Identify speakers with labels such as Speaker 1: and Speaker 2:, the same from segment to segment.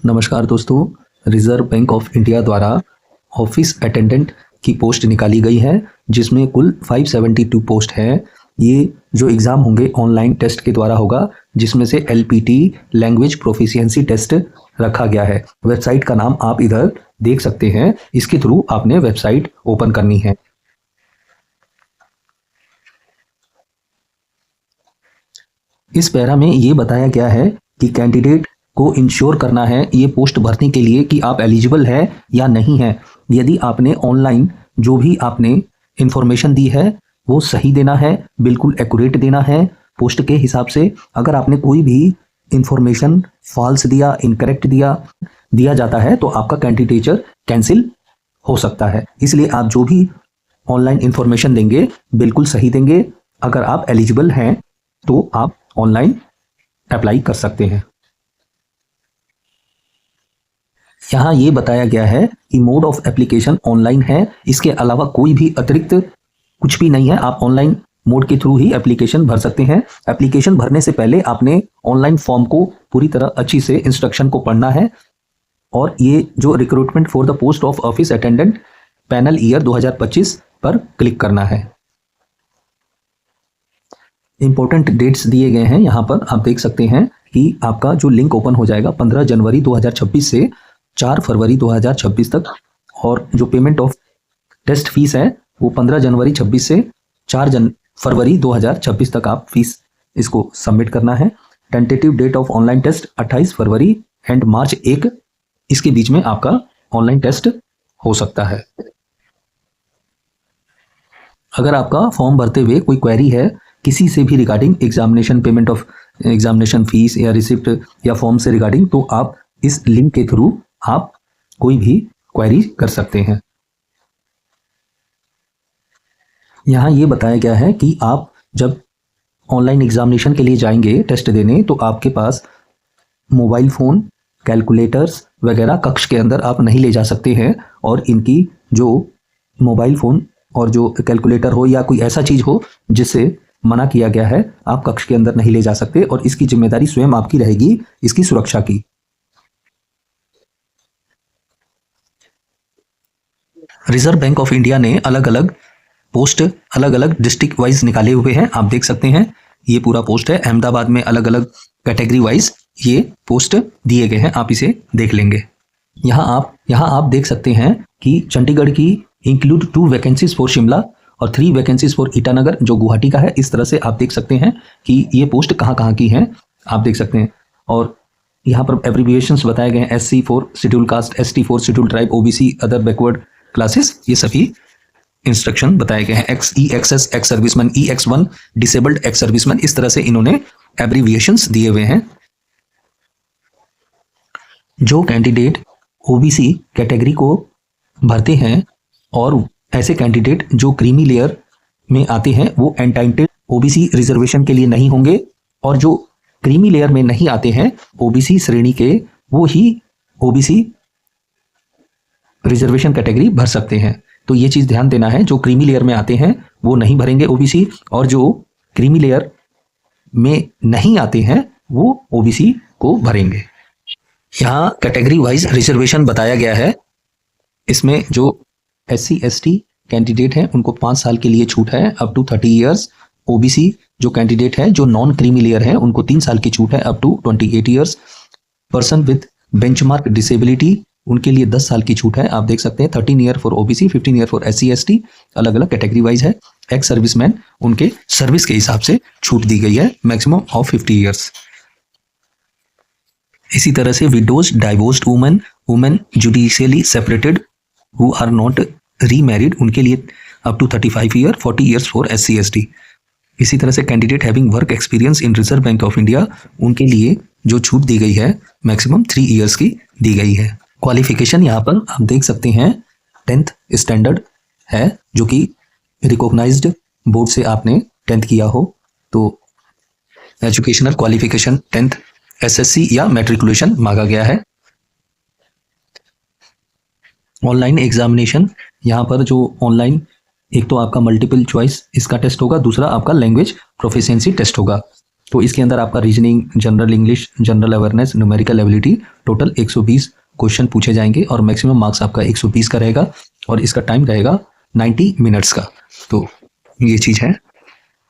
Speaker 1: नमस्कार दोस्तों। Reserve Bank of India द्वारा ऑफिस अटेंडेंट की पोस्ट निकाली गई है जिसमें कुल 572 पोस्ट है। ये जो एग्ज़ाम होंगे ऑनलाइन टेस्ट के द्वारा होगा, जिसमें से LPT लैंग्वेज प्रोफिशिएंसी टेस्ट रखा गया है। वेबसाइट का नाम आप इधर देख सकते हैं। इसके थ्रू आपने वेबसाइट ओपन करनी है। इस पैरा में ये बताया गया है कि कैंडिडेट को इंश्योर करना है ये पोस्ट भरने के लिए कि आप एलिजिबल है या नहीं है। यदि आपने ऑनलाइन जो भी आपने इंफॉर्मेशन दी है वो सही देना है, बिल्कुल एक्यूरेट देना है पोस्ट के हिसाब से। अगर आपने कोई भी इंफॉर्मेशन फॉल्स दिया, इनकरेक्ट दिया जाता है तो आपका कैंडिडेचर कैंसिल हो सकता है। इसलिए आप जो भी ऑनलाइन इंफॉर्मेशन देंगे बिल्कुल सही देंगे। अगर आप एलिजिबल हैं तो आप ऑनलाइन अप्लाई कर सकते हैं। यहाँ ये बताया गया है कि मोड ऑफ एप्लीकेशन ऑनलाइन है। इसके अलावा कोई भी अतिरिक्त कुछ भी नहीं है। आप ऑनलाइन मोड के थ्रू ही एप्लीकेशन भर सकते हैं। एप्लीकेशन भरने से पहले आपने ऑनलाइन फॉर्म को पूरी तरह अच्छी से इंस्ट्रक्शन को पढ़ना है। और ये जो recruitment for the post of office attendant panel year 2025 पर क्लिक करना है। इंपॉर्टेंट डेट्स दिए गए हैं। यहाँ पर आप देख सकते हैं कि आपका जो लिंक ओपन हो जाएगा 15 जनवरी 2026 से 4 फरवरी 2026 तक। और जो पेमेंट ऑफ टेस्ट फीस है वो 15 जनवरी 26 से 4 फरवरी 2026 तक आप फीस इसको सबमिट करना है। Tentative date of online test 28 फरवरी एंड मार्च 1 इसके बीच में आपका ऑनलाइन टेस्ट हो सकता है। अगर आपका फॉर्म भरते हुए कोई क्वेरी है किसी से भी regarding examination, payment of examination fees या रिसिप्ट या फॉर्म से रिगार्डिंग, तो आप इस लिंक के थ्रू आप कोई भी क्वेरी कर सकते हैं। यहाँ ये बताया गया है कि आप जब ऑनलाइन एग्जामिनेशन के लिए जाएंगे टेस्ट देने तो आपके पास मोबाइल फ़ोन, कैलकुलेटर्स वगैरह कक्ष के अंदर आप नहीं ले जा सकते हैं। और इनकी जो मोबाइल फ़ोन और जो कैलकुलेटर हो या कोई ऐसा चीज़ हो जिससे मना किया गया है, आप कक्ष के अंदर नहीं ले जा सकते। और इसकी जिम्मेदारी स्वयं आपकी रहेगी इसकी सुरक्षा की। रिजर्व बैंक ऑफ इंडिया ने अलग अलग पोस्ट अलग अलग डिस्ट्रिक्ट वाइज निकाले हुए हैं। आप देख सकते हैं ये पूरा पोस्ट है। अहमदाबाद में अलग अलग कैटेगरी वाइज ये पोस्ट दिए गए हैं। आप इसे देख लेंगे। यहाँ आप देख सकते हैं कि चंडीगढ़ की इंक्लूड 2 वैकेंसीज फॉर शिमला और 3 वैकेंसीज फॉर ईटानगर जो गुवाहाटी का है। इस तरह से आप देख सकते हैं कि ये पोस्ट कहाँ की हैं, आप देख सकते हैं। और यहाँ पर एब्रीविएशंस बताए गए हैं। SC for schedule caste, ST for schedule tribe, OBC other backward classes, ये सभी इंस्ट्रक्शन बताए गए हैं। EXS ex serviceman, EX1 disabled ex serviceman, इस तरह से इन्होंने एब्रीविएशंस दिए हुए हैं। जो कैंडिडेट OBC कैटेगरी को भरते हैं और ऐसे कैंडिडेट जो क्रीमी लेयर में आते हैं वो एंटाइटल्ड OBC रिजर्वेशन के लिए नहीं होंगे। और जो क्रीमी लेयर में नहीं आते हैं OBC श्रेणी के, वो ही OBC रिजर्वेशन कैटेगरी भर सकते हैं। तो ये चीज़ ध्यान देना है, जो क्रीमी लेयर में आते हैं वो नहीं भरेंगे OBC, और जो क्रीमी लेयर में नहीं आते हैं वो OBC को भरेंगे। यहाँ कैटेगरी वाइज रिजर्वेशन बताया गया है। इसमें जो SC ST कैंडिडेट हैं उनको 5 साल के लिए छूट है अप टू 30 ईयर्स। OBC जो कैंडिडेट है जो नॉन क्रीमी लेयर है उनको 3 साल की छूट है up to 28 years. Person with benchmark disability उनके लिए 10 साल की छूट है। आप देख सकते हैं 13 year for OBC, 15 year for SC ST, अलग अलग कैटेगरी वाइज है। एक्स सर्विसमैन उनके सर्विस के हिसाब से छूट दी गई है, मैक्सिमम ऑफ 50 ईयर्स। इसी तरह से widows, divorced women judicially separated who are not remarried उनके लिए up to 35 year, 40 years for SC ST। इसी तरह से candidate having work experience in Reserve Bank of India उनके लिए जो छूट दी गई है मैक्सिमम 3 ईयर्स की दी गई है। क्वालिफिकेशन यहाँ पर आप देख सकते हैं 10th स्टैंडर्ड है, जो कि रिकॉग्नाइज्ड बोर्ड से आपने 10th किया हो तो एजुकेशनल क्वालिफिकेशन 10th SSC या मैट्रिकुलेशन मांगा गया है। ऑनलाइन एग्जामिनेशन यहाँ पर जो ऑनलाइन, एक तो आपका मल्टीपल चॉइस इसका टेस्ट होगा, दूसरा आपका लैंग्वेज प्रोफिशिएंसी टेस्ट होगा। तो इसके अंदर आपका reasoning, general English, general awareness, numerical ability, total 120 question पूछे जाएंगे और मैक्सिमम मार्क्स आपका 120 का रहेगा और इसका टाइम रहेगा 90 मिनट्स का। तो ये चीज़ है।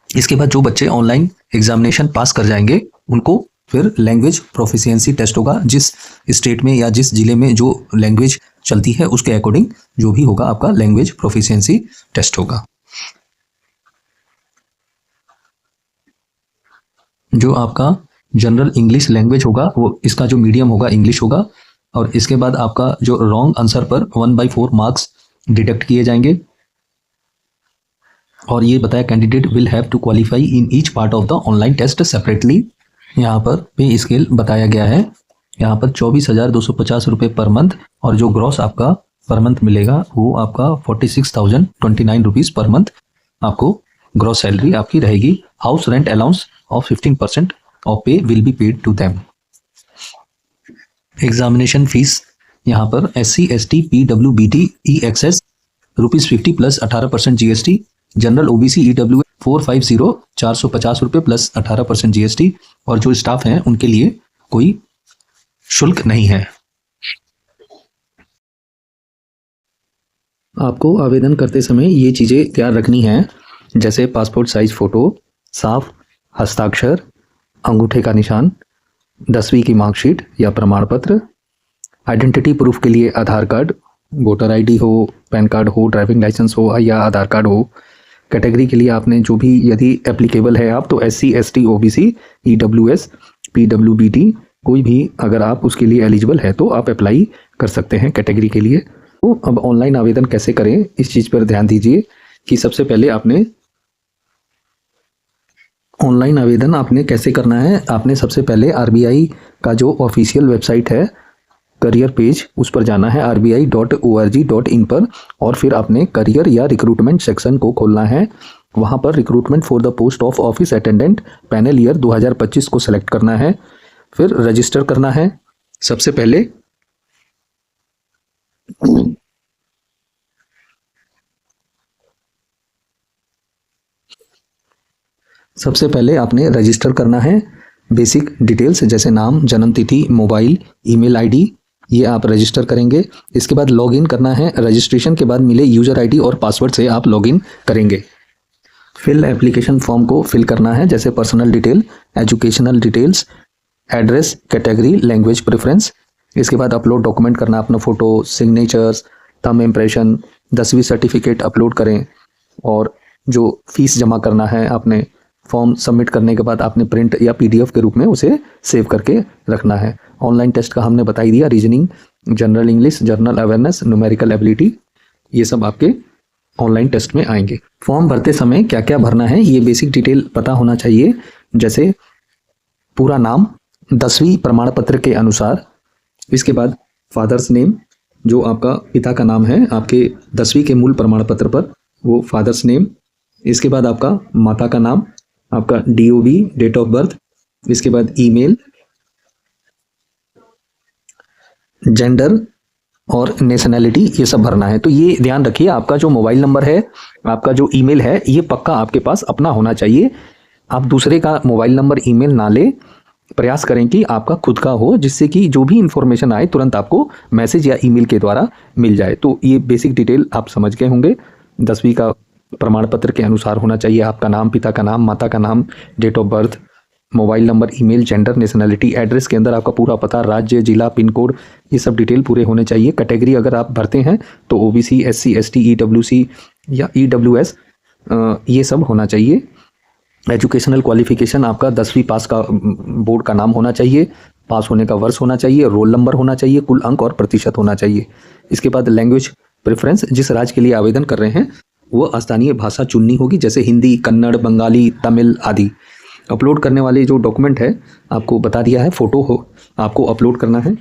Speaker 1: इसके बाद जो बच्चे ऑनलाइन एग्जामिनेशन पास कर जाएंगे उनको फिर लैंग्वेज प्रोफिशिएंसी टेस्ट होगा। जिस स्टेट में या जिस जिले में जो लैंग्वेज चलती है उसके अकॉर्डिंग जो भी होगा आपका लैंग्वेज प्रोफिशिएंसी टेस्ट होगा। जो आपका जनरल इंग्लिश लैंग्वेज होगा वो इसका जो मीडियम होगा इंग्लिश होगा और इसके बाद आपका जो रॉन्ग आंसर पर 1/4 मार्क्स डिडक्ट किए जाएंगे। और ये बताया candidate will have to qualify in each part of the online test separately. यहाँ पर पे स्केल बताया गया है। यहाँ पर 24,250 रुपये पर मंथ और जो ग्रॉस आपका पर मंथ मिलेगा वो आपका 46,029 रुपीज़ पर मंथ आपको ग्रॉस सैलरी आपकी रहेगी। House rent allowance of 15% of pay will be paid to them. Examination fees यहाँ पर SC ST PWBT EXS ₹50 plus 18% GST, general OBC EW 450 450 रुपये प्लस 18% GST और जो स्टाफ हैं उनके लिए कोई शुल्क नहीं है। आपको आवेदन करते समय ये चीज़ें तैयार रखनी हैं, जैसे पासपोर्ट साइज फ़ोटो, साफ हस्ताक्षर, अंगूठे का निशान, 10वीं की मार्कशीट या प्रमाण पत्र, आइडेंटिटी प्रूफ के लिए आधार कार्ड, वोटर ID हो, पैन कार्ड हो, ड्राइविंग लाइसेंस हो या आधार कार्ड हो। कैटेगरी के लिए आपने जो भी यदि एप्लीकेबल है आप तो SC ST OBC EWS PWBT कोई भी अगर आप उसके लिए एलिजिबल है तो आप अप्लाई कर सकते हैं कैटेगरी के लिए। तो अब ऑनलाइन आवेदन कैसे करें इस चीज़ पर ध्यान दीजिए कि सबसे पहले आपने ऑनलाइन आवेदन आपने कैसे करना है। आपने सबसे पहले RBI का जो ऑफिशियल वेबसाइट है करियर पेज उस पर जाना है rbi.org.in पर और फिर आपने करियर या रिक्रूटमेंट सेक्शन को खोलना है। वहाँ पर recruitment for the post of office attendant panel year 2025 को सेलेक्ट करना है, फिर रजिस्टर करना है। सबसे पहले आपने रजिस्टर करना है। बेसिक डिटेल्स जैसे नाम, जन्म तिथि, मोबाइल, ईमेल ID ये आप रजिस्टर करेंगे। इसके बाद लॉगिन करना है। रजिस्ट्रेशन के बाद मिले यूज़र ID और पासवर्ड से आप लॉगिन करेंगे। फिल एप्लीकेशन फॉर्म को फिल करना है, जैसे personal detail, educational details, address, category, language preference. इसके बाद अपलोड डॉक्यूमेंट करना, अपना फ़ोटो, सिग्नेचर्स, थंब इम्प्रेशन, 10वीं सर्टिफिकेट अपलोड करें और जो फीस जमा करना है आपने फॉर्म सबमिट करने के बाद आपने प्रिंट या PDF के रूप में उसे सेव करके रखना है। ऑनलाइन टेस्ट का हमने बता ही दिया, reasoning, general English, general awareness, numerical ability ये सब आपके ऑनलाइन टेस्ट में आएंगे। फॉर्म भरते समय क्या क्या भरना है ये बेसिक डिटेल पता होना चाहिए, जैसे पूरा नाम 10वीं प्रमाण पत्र के अनुसार। इसके बाद फादर्स नेम जो आपका पिता का नाम है आपके 10वीं के मूल प्रमाण पत्र पर वो फादर्स नेम। इसके बाद आपका माता का नाम, आपका DOB डेट ऑफ बर्थ। इसके बाद ईमेल, जेंडर और नेशनैलिटी ये सब भरना है। तो ये ध्यान रखिए आपका जो मोबाइल नंबर है, आपका जो ईमेल है ये पक्का आपके पास अपना होना चाहिए। आप दूसरे का मोबाइल नंबर ईमेल ना ले, प्रयास करें कि आपका खुद का हो, जिससे कि जो भी इंफॉर्मेशन आए तुरंत आपको मैसेज या ईमेल के द्वारा मिल जाए। तो ये बेसिक डिटेल आप समझ गए होंगे। 10वीं का प्रमाण पत्र के अनुसार होना चाहिए आपका नाम, पिता का नाम, माता का नाम, date of birth, mobile number, email, gender, nationality. Address के अंदर आपका पूरा पता, राज्य, जिला, पिन कोड ये सब डिटेल पूरे होने चाहिए। कैटेगरी अगर आप भरते हैं तो OBC SC ST EWC या EWS ये सब होना चाहिए। एजुकेशनल क्वालिफिकेशन आपका 10वीं पास का बोर्ड का नाम होना चाहिए, पास होने का वर्ष होना चाहिए, रोल नंबर होना चाहिए, कुल अंक और प्रतिशत होना चाहिए। इसके बाद लैंग्वेज प्रेफरेंस, जिस राज्य के लिए आवेदन कर रहे हैं वो स्थानीय भाषा चुननी होगी, जैसे हिंदी, कन्नड़, बंगाली, तमिल आदि। अपलोड करने वाले जो डॉक्यूमेंट है आपको बता दिया है, फ़ोटो हो आपको अपलोड करना है।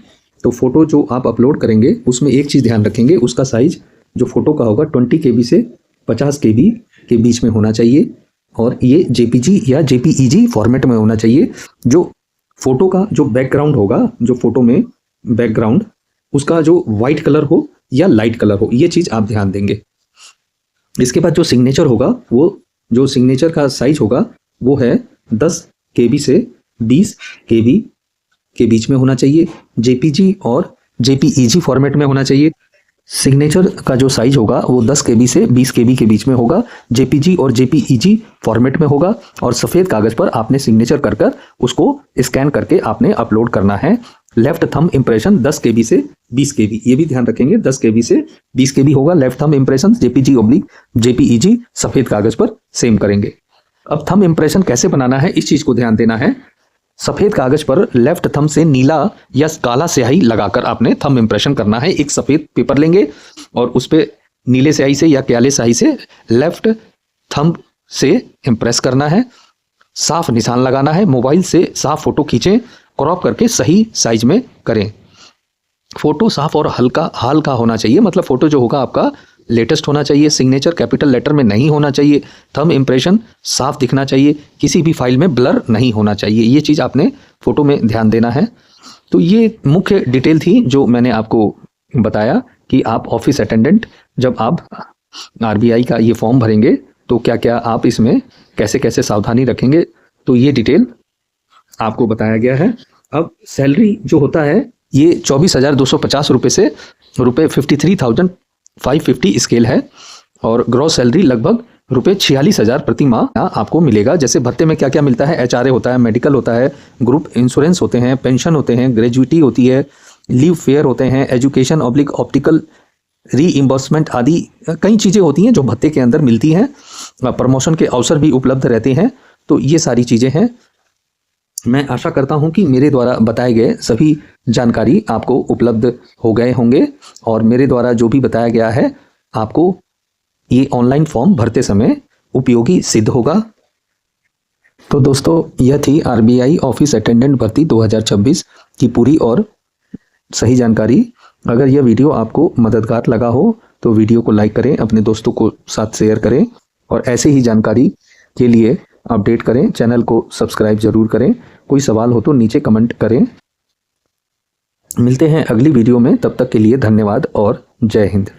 Speaker 1: तो फ़ोटो जो आप अपलोड करेंगे उसमें एक चीज़ ध्यान रखेंगे, उसका साइज़ जो फ़ोटो का होगा 20 KB से 50 KB के बीच में होना चाहिए और ये JPG या JPEG फॉर्मेट में होना चाहिए। जो फ़ोटो का जो बैकग्राउंड होगा, जो फ़ोटो में बैकग्राउंड उसका जो वाइट कलर हो या लाइट कलर हो, ये चीज़ आप ध्यान देंगे। इसके बाद जो सिग्नेचर होगा, वो जो सिग्नेचर का साइज होगा वो है 10 KB से 20 KB के बीच में होना चाहिए। JPG और JPEG फॉर्मेट में होना चाहिए। सिग्नेचर का जो साइज होगा वो 10 KB से 20 KB के बीच में होगा। JPG और JPEG फॉर्मेट में होगा और सफ़ेद कागज़ पर आपने सिग्नेचर कर कर उसको स्कैन करके आपने अपलोड करना है। लेफ्ट थंब इम्प्रेशन 10 KB से 20 KB, ये भी ध्यान रखेंगे, 10 KB से 20 KB होगा लेफ्ट थंब इम्प्रेशन। JPG/JPEG सफ़ेद कागज़ पर सेम करेंगे। अब थंब इम्प्रेशन कैसे बनाना है इस चीज़ को ध्यान देना है। सफ़ेद कागज़ पर लेफ्ट थंब से नीला या काला स्याही लगाकर आपने थंब इम्प्रेशन करना है। एक सफ़ेद पेपर लेंगे और उस पर नीले स्याही से या काले स्याही से लेफ्ट थंब से इम्प्रेस करना है। साफ निशान लगाना है। मोबाइल से साफ फोटो खींचें, क्रॉप करके सही साइज में करें। फोटो साफ और हल्का होना चाहिए, मतलब फोटो जो होगा आपका लेटेस्ट होना चाहिए। सिग्नेचर कैपिटल लेटर में नहीं होना चाहिए। थंब इम्प्रेशन साफ दिखना चाहिए। किसी भी फाइल में ब्लर नहीं होना चाहिए। ये चीज़ आपने फ़ोटो में ध्यान देना है। तो ये मुख्य डिटेल थी जो मैंने आपको बताया कि आप ऑफिस अटेंडेंट जब आप RBI का ये फॉर्म भरेंगे तो क्या क्या आप इसमें कैसे कैसे सावधानी रखेंगे, तो ये डिटेल आपको बताया गया है। अब सैलरी जो होता है ये 24,250 रुपये से रुपये 53,550 स्केल है और ग्रॉस सैलरी लगभग रुपये 46,000 प्रति माह आपको मिलेगा। जैसे भत्ते में क्या क्या मिलता है, HRA होता है, मेडिकल होता है, ग्रुप इंश्योरेंस होते हैं, पेंशन होते हैं, ग्रेजुइटी होती है, लीव फेयर होते हैं, एजुकेशन ऑप्टिकल रीइंबर्समेंट आदि कई चीज़ें होती हैं जो भत्ते के अंदर मिलती हैं। प्रमोशन के अवसर भी उपलब्ध रहते हैं। तो ये सारी चीज़ें हैं। मैं आशा करता हूं कि मेरे द्वारा बताए गए सभी जानकारी आपको उपलब्ध हो गए होंगे और मेरे द्वारा जो भी बताया गया है आपको ये ऑनलाइन फॉर्म भरते समय उपयोगी सिद्ध होगा। तो दोस्तों यह थी RBI ऑफिस अटेंडेंट भर्ती 2026 की पूरी और सही जानकारी। अगर यह वीडियो आपको मददगार लगा हो तो वीडियो को लाइक करें, अपने दोस्तों को साथ शेयर करें और ऐसे ही जानकारी के लिए अपडेट करें। चैनल को सब्सक्राइब जरूर करें। कोई सवाल हो तो नीचे कमेंट करें। मिलते हैं अगली वीडियो में, तब तक के लिए धन्यवाद और जय हिंद।